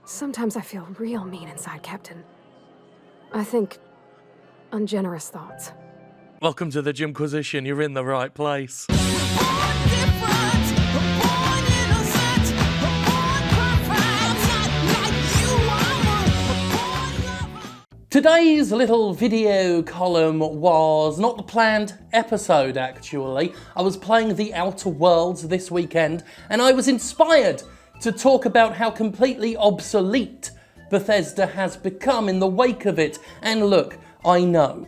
Sometimes I feel real mean inside, Captain. I think ungenerous thoughts. Welcome to the Jimquisition, you're in the right place. Today's little video column was not the planned episode, actually. I was playing The Outer Worlds this weekend, and I was inspired to talk about how completely obsolete Bethesda has become in the wake of it. And look, I know,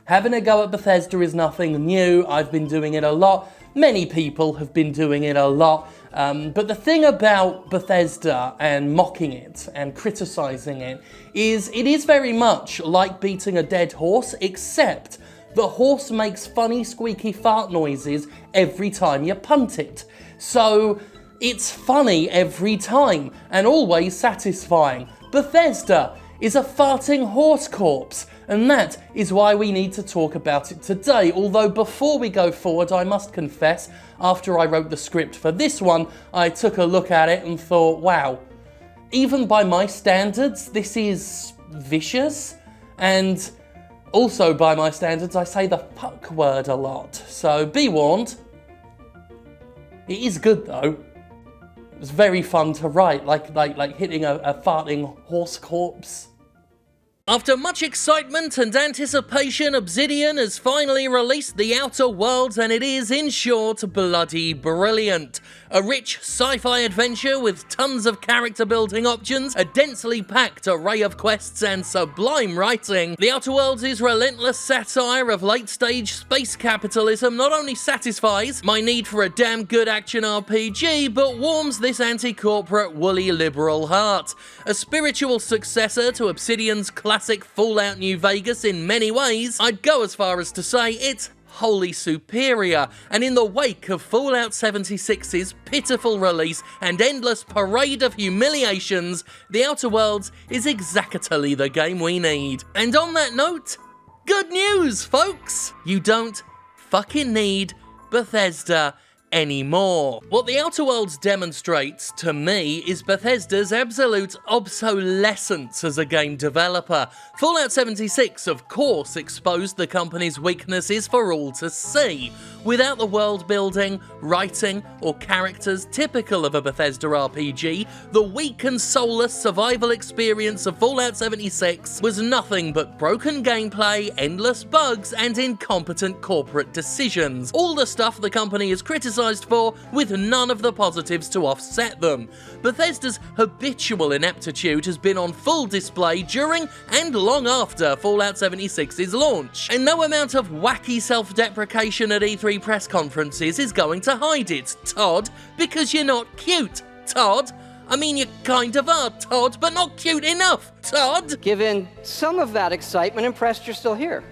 having a go at Bethesda is nothing new. I've been doing it a lot. Many people have been doing it a lot. But the thing about Bethesda and mocking it and criticising it is very much like beating a dead horse, except the horse makes funny squeaky fart noises every time you punt it. So it's funny every time and always satisfying. Bethesda is a farting horse corpse, and that is why we need to talk about it today. Although before we go forward, I must confess, after I wrote the script for this one, I took a look at it and thought, wow, even by my standards, this is vicious. And also by my standards, I say the fuck word a lot. So be warned. It is good though. It was very fun to write, like hitting a farting horse corpse. After much excitement and anticipation, Obsidian has finally released The Outer Worlds, and it is, in short, bloody brilliant. A rich sci-fi adventure with tons of character building options, a densely packed array of quests, and sublime writing. The Outer Worlds' relentless satire of late-stage space capitalism not only satisfies my need for a damn good action RPG, but warms this anti-corporate, woolly liberal heart. A spiritual successor to Obsidian's classic Fallout New Vegas in many ways, I'd go as far as to say it's wholly superior, and in the wake of Fallout 76's pitiful release and endless parade of humiliations, The Outer Worlds is exactly the game we need. And on that note, good news, folks! You don't fucking need Bethesda anymore. What The Outer Worlds demonstrates, to me, is Bethesda's absolute obsolescence as a game developer. Fallout 76, of course, exposed the company's weaknesses for all to see. Without the world building, writing, or characters typical of a Bethesda RPG, the weak and soulless survival experience of Fallout 76 was nothing but broken gameplay, endless bugs, and incompetent corporate decisions. All the stuff the company is criticised for, with none of the positives to offset them. Bethesda's habitual ineptitude has been on full display during and long after Fallout 76's launch, and no amount of wacky self-deprecation at E3 press conferences is going to hide it, Todd, because you're not cute, Todd. I mean, you kind of are, Todd, but not cute enough, Todd. Given some of that excitement, impressed you're still here.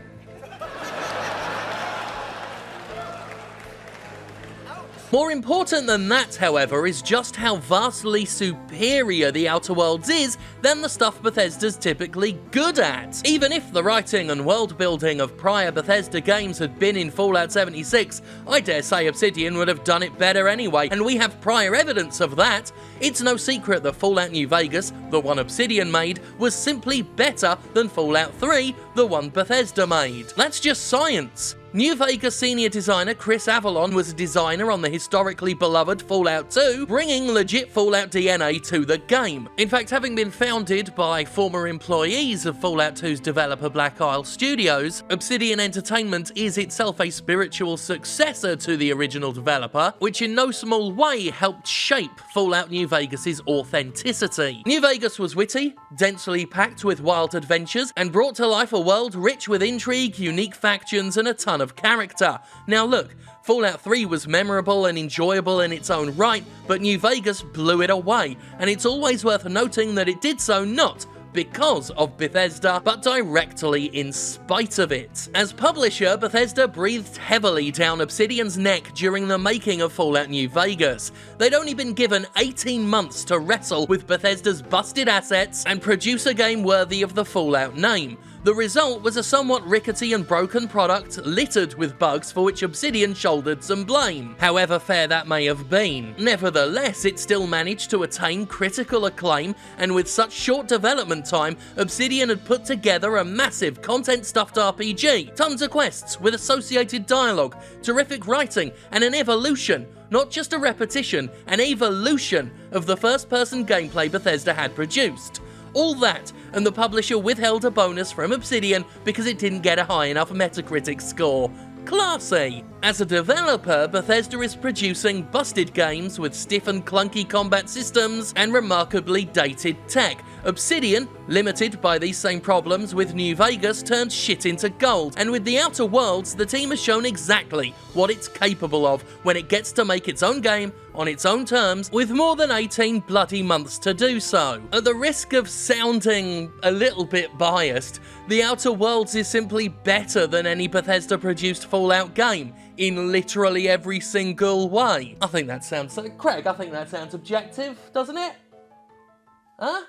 More important than that, however, is just how vastly superior The Outer Worlds is than the stuff Bethesda's typically good at. Even if the writing and world building of prior Bethesda games had been in Fallout 76, I dare say Obsidian would have done it better anyway, and we have prior evidence of that. It's no secret that Fallout New Vegas, the one Obsidian made, was simply better than Fallout 3, the one Bethesda made. That's just science. New Vegas senior designer Chris Avalon was a designer on the historically beloved Fallout 2, bringing legit Fallout DNA to the game. In fact, having been founded by former employees of Fallout 2's developer Black Isle Studios, Obsidian Entertainment is itself a spiritual successor to the original developer, which in no small way helped shape Fallout New Vegas's authenticity. New Vegas was witty, densely packed with wild adventures, and brought to life a world rich with intrigue, unique factions, and a ton of character. Now look, Fallout 3 was memorable and enjoyable in its own right, but New Vegas blew it away, and it's always worth noting that it did so not because of Bethesda, but directly in spite of it. As publisher, Bethesda breathed heavily down Obsidian's neck during the making of Fallout New Vegas. They'd only been given 18 months to wrestle with Bethesda's busted assets and produce a game worthy of the Fallout name. The result was a somewhat rickety and broken product littered with bugs for which Obsidian shouldered some blame, however fair that may have been. Nevertheless, it still managed to attain critical acclaim, and with such short development time, Obsidian had put together a massive content-stuffed RPG, tons of quests with associated dialogue, terrific writing, and an evolution, not just a repetition, an evolution of the first-person gameplay Bethesda had produced. All that, and the publisher withheld a bonus from Obsidian because it didn't get a high enough Metacritic score. Classy! As a developer, Bethesda is producing busted games with stiff and clunky combat systems and remarkably dated tech. Obsidian, limited by these same problems with New Vegas, turned shit into gold, and with The Outer Worlds, the team has shown exactly what it's capable of when it gets to make its own game on its own terms, with more than 18 bloody months to do so. At the risk of sounding a little bit biased, The Outer Worlds is simply better than any Bethesda-produced Fallout game, in literally every single way. I think that sounds... Craig, I think that sounds objective, doesn't it? Huh?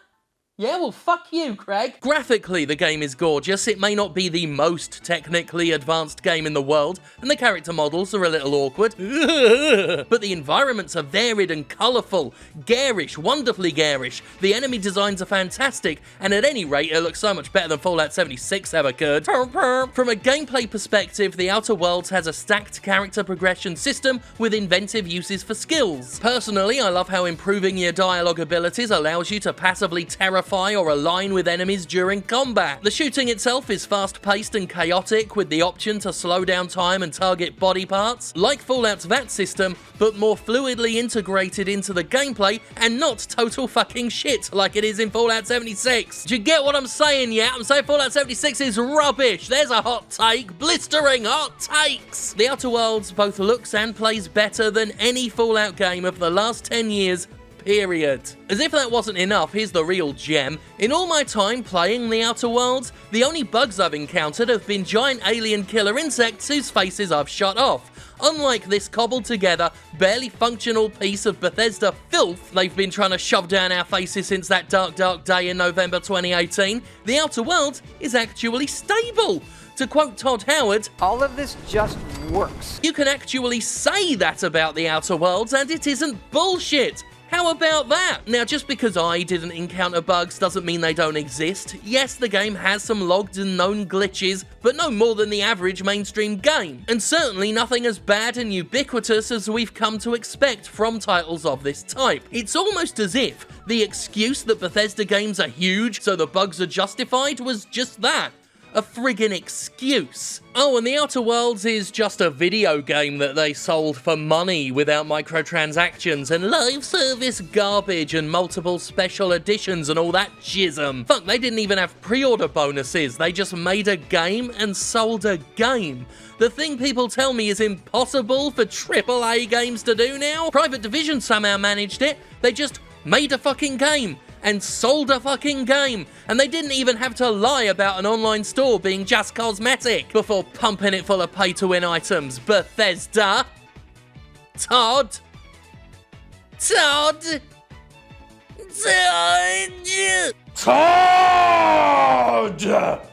Yeah, well, fuck you, Craig. Graphically, the game is gorgeous. It may not be the most technically advanced game in the world, and the character models are a little awkward. But the environments are varied and colourful, garish, wonderfully garish. The enemy designs are fantastic, and at any rate, it looks so much better than Fallout 76 ever could. From a gameplay perspective, The Outer Worlds has a stacked character progression system with inventive uses for skills. Personally, I love how improving your dialogue abilities allows you to passively terrify or align with enemies during combat. The shooting itself is fast-paced and chaotic, with the option to slow down time and target body parts, like Fallout's VAT system, but more fluidly integrated into the gameplay and not total fucking shit like it is in Fallout 76. Do you get what I'm saying, yeah? I'm saying Fallout 76 is rubbish. There's a hot take. Blistering hot takes. The Outer Worlds both looks and plays better than any Fallout game of the last 10 years, period. As if that wasn't enough, here's the real gem. In all my time playing The Outer Worlds, the only bugs I've encountered have been giant alien killer insects whose faces I've shut off. Unlike this cobbled together, barely functional piece of Bethesda filth they've been trying to shove down our faces since that dark day in November 2018, The Outer Worlds is actually stable. To quote Todd Howard, All of this just works. you can actually say that about The Outer Worlds and it isn't bullshit. How about that? Now, just because I didn't encounter bugs doesn't mean they don't exist. Yes, the game has some logged and known glitches, but no more than the average mainstream game. And certainly nothing as bad and ubiquitous as we've come to expect from titles of this type. It's almost as if the excuse that Bethesda games are huge, so the bugs are justified, was just that. A friggin' excuse. Oh, and The Outer Worlds is just a video game that they sold for money without microtransactions and live service garbage and multiple special editions and all that jism. Fuck, they didn't even have pre-order bonuses. They just made a game and sold a game. The thing people tell me is impossible for AAA games to do now. Private Division somehow managed it. They just made a fucking game and sold a fucking game, and they didn't even have to lie about an online store being just cosmetic before pumping it full of pay-to-win items. Bethesda. Todd.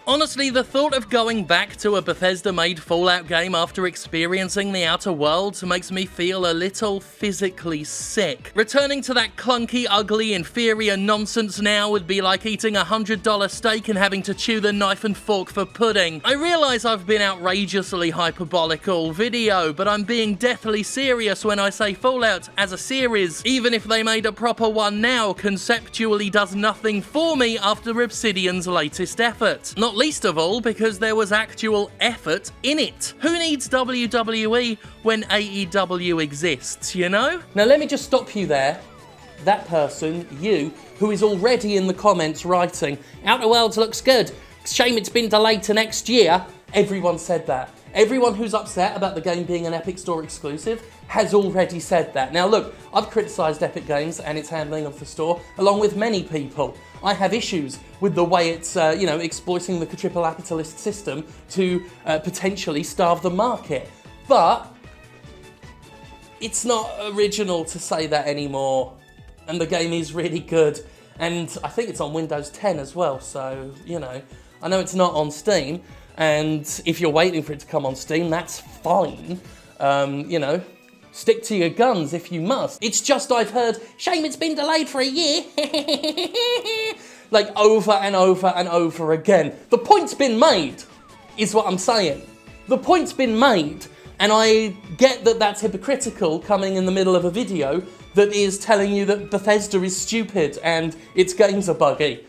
Honestly, the thought of going back to a Bethesda-made Fallout game after experiencing The Outer Worlds makes me feel a little physically sick. Returning to that clunky, ugly, inferior nonsense now would be like eating a $100 steak and having to chew the knife and fork for pudding. I realise I've been outrageously hyperbolic all video, but I'm being deathly serious when I say Fallout as a series, even if they made a proper one now, conceptually does nothing for me after Obsidian's latest effort. Not least of all because there was actual effort in it. Who needs WWE when AEW exists, you know? Now let me just stop you there. That person, you, who is already in the comments writing, Outer Worlds looks good, shame it's been delayed to next year. Everyone said that. Everyone who's upset about the game being an Epic Store exclusive has already said that. Now look, I've criticised Epic Games and its handling of the store, along with many people. I have issues with the way it's, exploiting the quadriple-capitalist system to potentially starve the market. But it's not original to say that anymore. And the game is really good. And I think it's on Windows 10 as well, so, you know. I know it's not on Steam, and if you're waiting for it to come on Steam, that's fine. You know, stick to your guns if you must. It's just I've heard, shame it's been delayed for a year. Like over and over and over again. The point's been made, is what I'm saying. The point's been made, and I get that that's hypocritical coming in the middle of a video that is telling you that Bethesda is stupid and its games are buggy.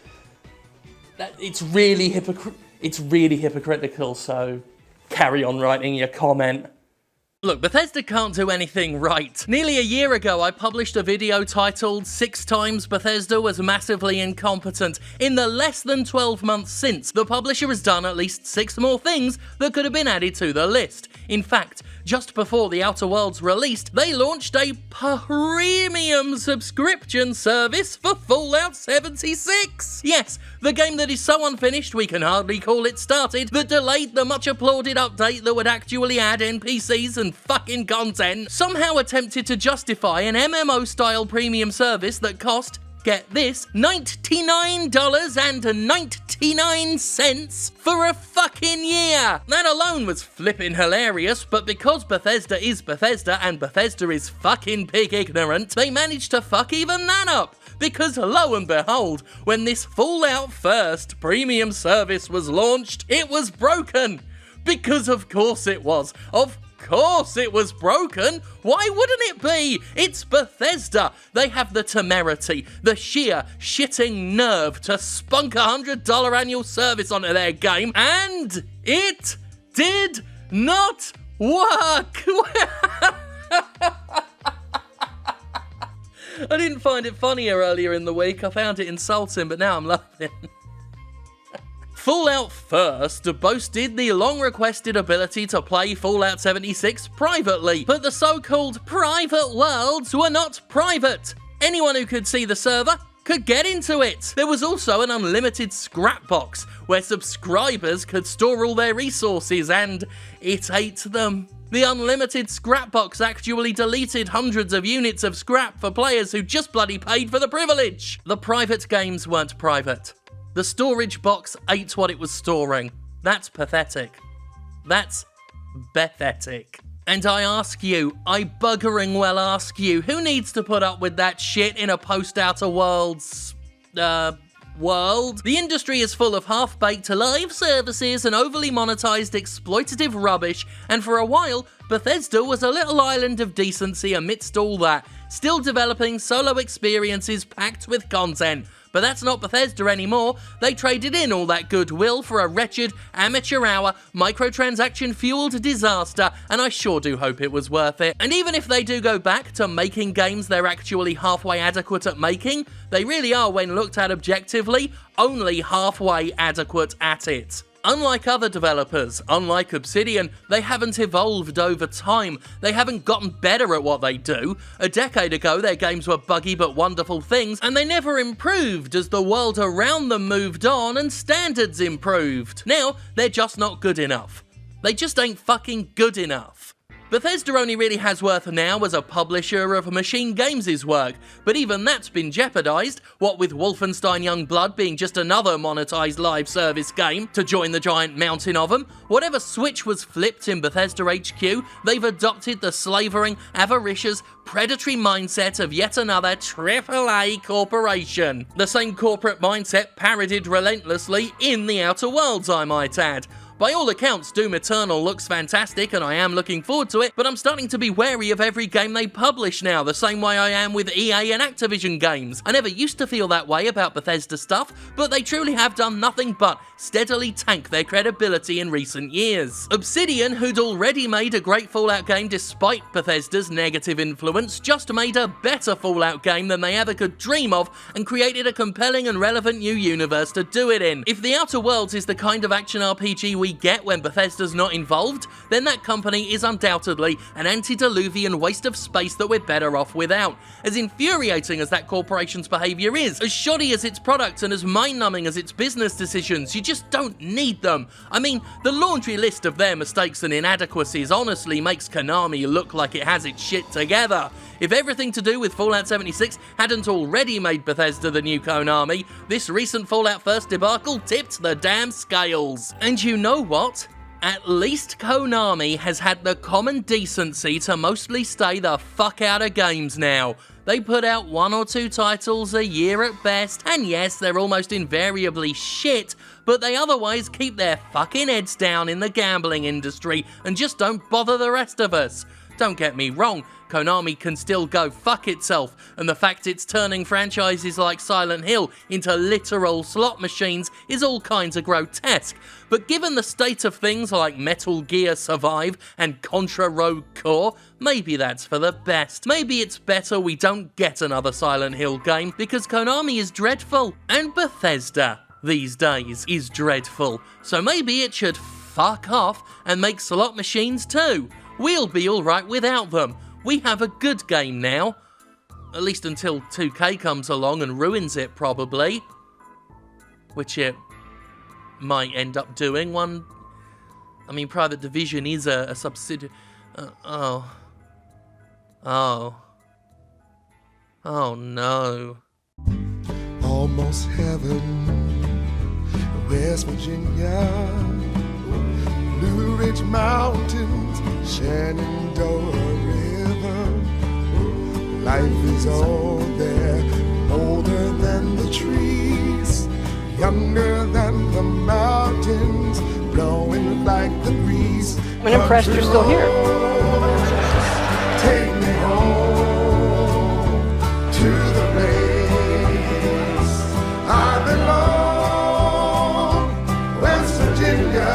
It's really hypocritical, so carry on writing your comment. Look, Bethesda can't do anything right. Nearly a year ago, I published a video titled 6 times Bethesda was massively incompetent. In the less than 12 months since, the publisher has done at least 6 more things that could have been added to the list. In fact, just before The Outer Worlds released, they launched a premium subscription service for Fallout 76. Yes, the game that is so unfinished we can hardly call it started, that delayed the much applauded update that would actually add NPCs and fucking content, somehow attempted to justify an MMO-style premium service that cost, get this, $99.99 for a fucking year. That alone was flippin' hilarious, but because Bethesda is Bethesda and Bethesda is fucking pig ignorant, they managed to fuck even that up. Because lo and behold, when this Fallout First premium service was launched, it was broken. Because of course it was. Of course it was broken. Why wouldn't it be? It's Bethesda. They have the temerity, the sheer shitting nerve to spunk $100 annual service onto their game, and it did not work. I didn't find it funnier earlier in the week. I found it insulting, but now I'm laughing. Fallout First boasted the long-requested ability to play Fallout 76 privately, but the so-called private worlds were not private. Anyone who could see the server could get into it. There was also an unlimited scrap box where subscribers could store all their resources, and it ate them. The unlimited scrap box actually deleted hundreds of units of scrap for players who just bloody paid for the privilege. The private games weren't private. The storage box ate what it was storing. That's pathetic. That's pathetic. And I ask you, I buggering well ask you, who needs to put up with that shit in a post-Outer Worlds, world? The industry is full of half-baked live services and overly monetized exploitative rubbish, and for a while, Bethesda was a little island of decency amidst all that, still developing solo experiences packed with content. But that's not Bethesda anymore. They traded in all that goodwill for a wretched, amateur-hour, microtransaction-fueled disaster, and I sure do hope it was worth it. And even if they do go back to making games they're actually halfway adequate at making, they really are, when looked at objectively, only halfway adequate at it. Unlike other developers, unlike Obsidian, they haven't evolved over time. They haven't gotten better at what they do. A decade ago, their games were buggy but wonderful things, and they never improved as the world around them moved on and standards improved. Now, they're just not good enough. They just ain't fucking good enough. Bethesda only really has worth now as a publisher of Machine Games' work, but even that's been jeopardised, what with Wolfenstein Youngblood being just another monetised live service game to join the giant mountain of them. Whatever switch was flipped in Bethesda HQ, they've adopted the slavering, avaricious, predatory mindset of yet another AAA corporation. The same corporate mindset parodied relentlessly in The Outer Worlds, I might add. By all accounts, Doom Eternal looks fantastic and I am looking forward to it, but I'm starting to be wary of every game they publish now, the same way I am with EA and Activision games. I never used to feel that way about Bethesda stuff, but they truly have done nothing but steadily tank their credibility in recent years. Obsidian, who'd already made a great Fallout game despite Bethesda's negative influence, just made a better Fallout game than they ever could dream of and created a compelling and relevant new universe to do it in. If The Outer Worlds is the kind of action RPG we we get when Bethesda's not involved, then that company is undoubtedly an antediluvian waste of space that we're better off without. As infuriating as that corporation's behaviour is, as shoddy as its product and as mind-numbing as its business decisions, you just don't need them. I mean, the laundry list of their mistakes and inadequacies honestly makes Konami look like it has its shit together. If everything to do with Fallout 76 hadn't already made Bethesda the new Konami, this recent Fallout First debacle tipped the damn scales. And you know what? At least Konami has had the common decency to mostly stay the fuck out of games now. They put out 1 or 2 titles a year at best, and yes, they're almost invariably shit, but they otherwise keep their fucking heads down in the gambling industry and just don't bother the rest of us. Don't get me wrong, Konami can still go fuck itself, and the fact it's turning franchises like Silent Hill into literal slot machines is all kinds of grotesque. But given the state of things like Metal Gear Survive and Contra Rogue Core, maybe that's for the best. Maybe it's better we don't get another Silent Hill game, because Konami is dreadful, and Bethesda these days is dreadful. So maybe it should fuck off and make slot machines too. We'll be alright without them. We have a good game now. At least until 2K comes along and ruins it, probably. Which it might end up doing. Private Division is a subsidiary. Oh no. Almost heaven, West Virginia, Blue Ridge Mountains, Shenandoah River. Life is all there, older than the trees, younger than the mountains, blowing like the breeze. I'm impressed you're still here. Take me home to the place I belong, West Virginia,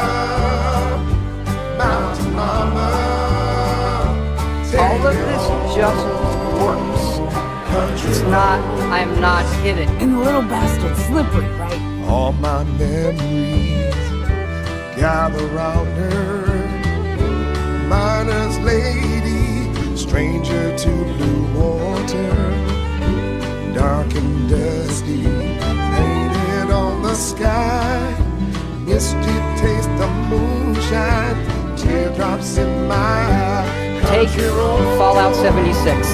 Mountain Mama. All of this just works. It's not, I'm not kidding. And the little bastard's slippery, right? All my memories gather round her, miner's lady, stranger to blue water, dark and dusty, painted on the sky, misty taste of moonshine, teardrops in my eye. Take Fallout 76.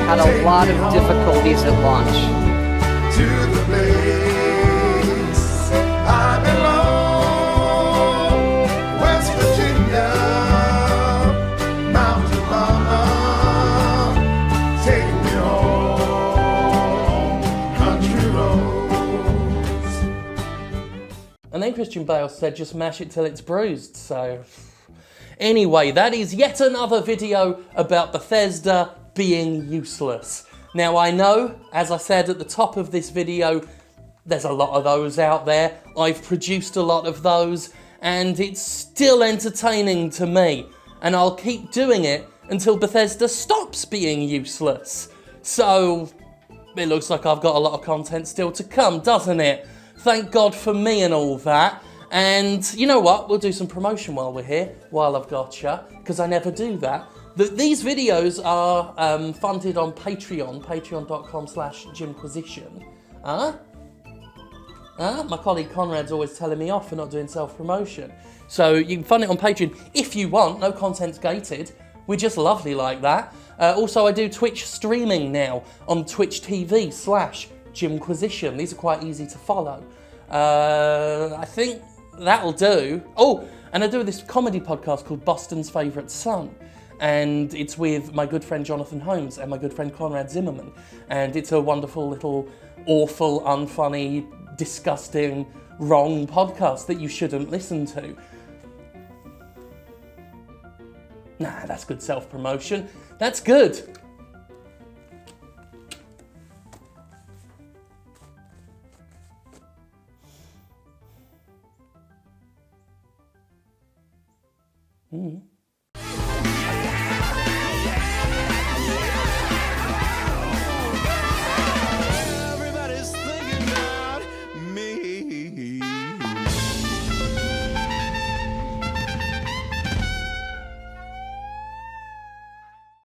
Had a lot of difficulties at launch. To the place I belong, West Virginia, Mountain Mama, take me home, country roads. And then Christian Bale said, just mash it till it's bruised, so... Anyway, that is yet another video about Bethesda being useless. Now I know, as I said at the top of this video, there's a lot of those out there. I've produced a lot of those, and it's still entertaining to me. And I'll keep doing it until Bethesda stops being useless. So, it looks like I've got a lot of content still to come, doesn't it? Thank God for me and all that. And you know what? We'll do some promotion while we're here, while I've got you, because I never do that. These videos are funded on Patreon, patreon.com/Jimquisition. My colleague Conrad's always telling me off for not doing self-promotion. So you can fund it on Patreon if you want, no content's gated. We're just lovely like that. Also, I do Twitch streaming now on Twitch TV/Jimquisition. These are quite easy to follow. I think that'll do. Oh, and I do this comedy podcast called Boston's Favourite Son. And it's with my good friend Jonathan Holmes and my good friend Conrad Zimmerman. And it's a wonderful little, awful, unfunny, disgusting, wrong podcast that you shouldn't listen to. Nah, that's good self-promotion. That's good. Mm-hmm.